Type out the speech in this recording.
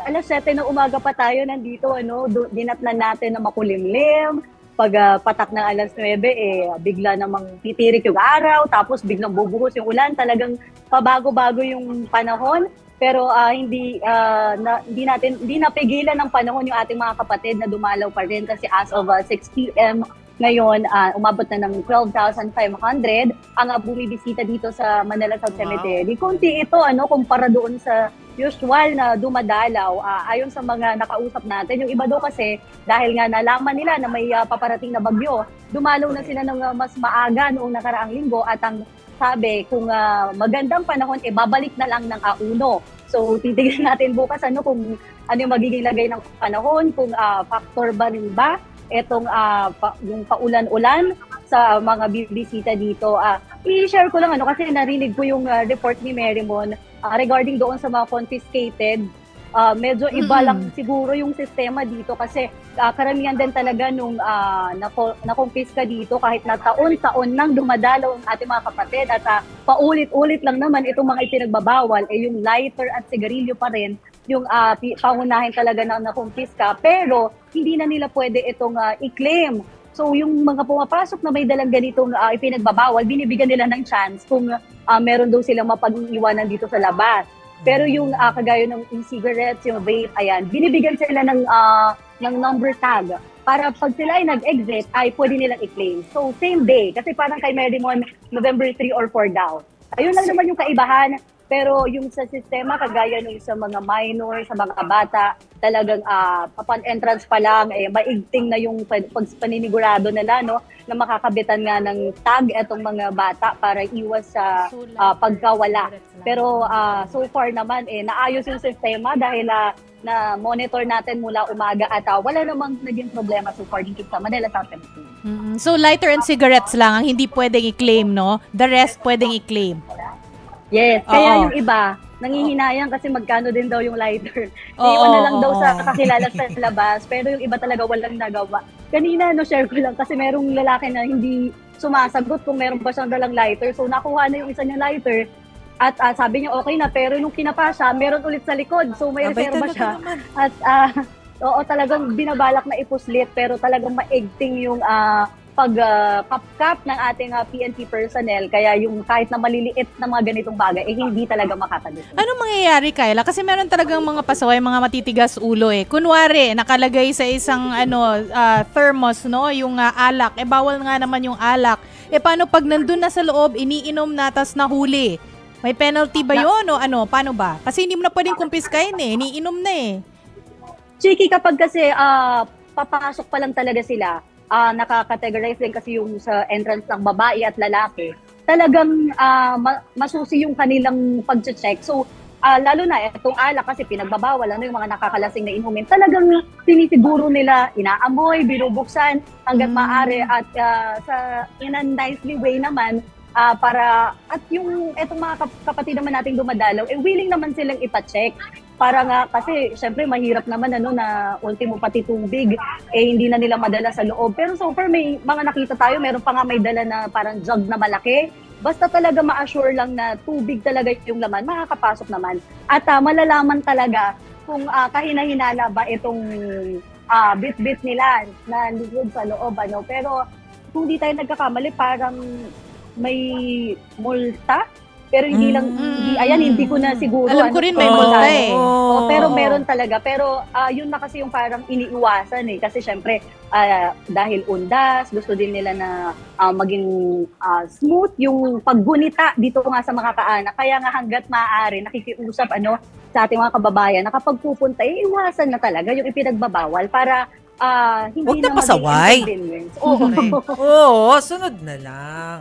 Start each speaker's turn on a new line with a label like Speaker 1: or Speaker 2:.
Speaker 1: alas 7 ng umaga pa tayo nandito, dinatnan natin na makulimlim. Pag patak ng alas 9, bigla namang titirik yung araw, tapos biglang bubuhos yung ulan. Talagang pabago-bago yung panahon. Pero hindi napigilan ng panahon yung ating mga kapatid na dumalaw pa rin kasi as of 6 p.m. ngayon, umabot na ng 12,500 ang bumibisita dito sa Manila South Cemetery. Konti ito, kumpara doon sa usual na dumadalaw. Ayon sa mga nakausap natin, yung iba daw kasi, dahil nga nalaman nila na may paparating na bagyo, dumalaw na sila ng mas maaga noong nakaraang linggo at ang sabi, kung magandang panahon, babalik na lang ng auno. So, titignan natin bukas kung ano yung magiging lagay ng panahon, kung factor ba rin ba itong yung paulan-ulan sa mga bibisita dito. I-share ko lang kasi narinig ko yung report ni Marymon regarding doon sa mga confiscated. Medyo iba lang siguro yung sistema dito kasi karamihan din talaga nung nakumpiska dito kahit na taon-taon nang dumadalaw ang ating mga kapatid at paulit-ulit lang naman itong mga ipinagbabawal yung lighter at sigarilyo pa rin yung pangunahin talaga na nakumpiska, pero hindi na nila pwede itong i-claim. So yung mga pumapasok na may dalang ganitong ipinagbabawal, binibigyan nila ng chance kung meron daw silang mapag-iwanan dito sa labas. Pero yung kagaya ng e-cigarettes, yung vape, ayan, binibigyan sila ng number tag para pag sila ay nag-exit, ay pwede nilang i-claim. So same day, kasi parang kay Marymon, November 3 or 4 daw. Ayun lang naman yung kaibahan. Pero yung sa sistema, kagaya nung sa mga minor, sa mga bata, talagang upon entrance pa lang, maigting na yung paninigurado nila, na makakabitan nga ng tag itong mga bata para iwas sa pagkawala. Pero so far naman, naayos yung sistema dahil na-monitor natin mula umaga at wala namang naging problema so far dito sa Manila South Cemetery.
Speaker 2: So lighter and cigarettes lang ang hindi pwedeng i-claim, no? The rest pwedeng i-claim.
Speaker 1: Yes, kaya yung iba, nangihinayang kasi magkano din daw yung lighter. Iwan na lang daw sa kakilala sa labas, pero yung iba talaga walang nagawa. Kanina, share ko lang kasi merong lalaki na hindi sumasagot kung meron pa siyang dalang lighter. So, nakuha na yung isa niyang lighter at sabi niya okay na, pero nung kinapa siya, meron ulit sa likod. So, may reserva siya. At talagang binabalak na ipuslit, pero talagang maigting yung pag-kapkap ng ating PNP personnel, kaya yung kahit na maliliit na mga ganitong bagay, hindi talaga makatagot.
Speaker 2: Anong mangyayari, Kyla? Kasi meron talagang mga pasaway, mga matitigas ulo Kunwari, nakalagay sa isang thermos, yung alak. Bawal nga naman yung alak. Paano pag nandun na sa loob, iniinom na, tas nahuli? May penalty ba yun o ano? Paano ba? Kasi hindi mo na pwedeng kumpiskain iniinom na
Speaker 1: Chiki, kapag kasi papasok pa lang talaga sila, nakakategorize din kasi yung sa entrance ng babae at lalaki, talagang masusi yung kanilang pag-check. So, lalo na itong alak kasi pinagbabawal, yung mga nakakalasing na inumin, talagang sinisiguro nila, inaamoy, binubuksan hanggat maaari at in a nicely way naman, para, at yung etong mga kapatid naman nating dumadalaw, willing naman silang ipa-check. Para nga, kasi syempre mahirap naman na ultimo pati tubig, hindi na nila madala sa loob. Pero so far may mga nakita tayo, meron pa nga may dala na parang jug na malaki. Basta talaga ma-assure lang na tubig talaga yung laman, makakapasok naman. At malalaman talaga kung kahina-hinala ba itong bit-bit nila na liquid sa loob. Pero kung di tayo nagkakamali, parang may multa. Pero hindi lang, hindi ko na siguro.
Speaker 2: Alam ko rin may multa
Speaker 1: pero meron talaga. Pero yun na kasi yung parang iniiwasan Kasi syempre, dahil undas, gusto din nila na maging smooth yung paggunita dito nga sa mga kaanak. Kaya nga hanggat maaari, nakikiusap sa ating mga kababayan na kapag pupunta, iwasan na talaga yung ipinagbabawal para hindi
Speaker 3: huwag na
Speaker 1: na
Speaker 3: pasaway.
Speaker 1: maging inconvenience.
Speaker 3: Oo, sunod na lang.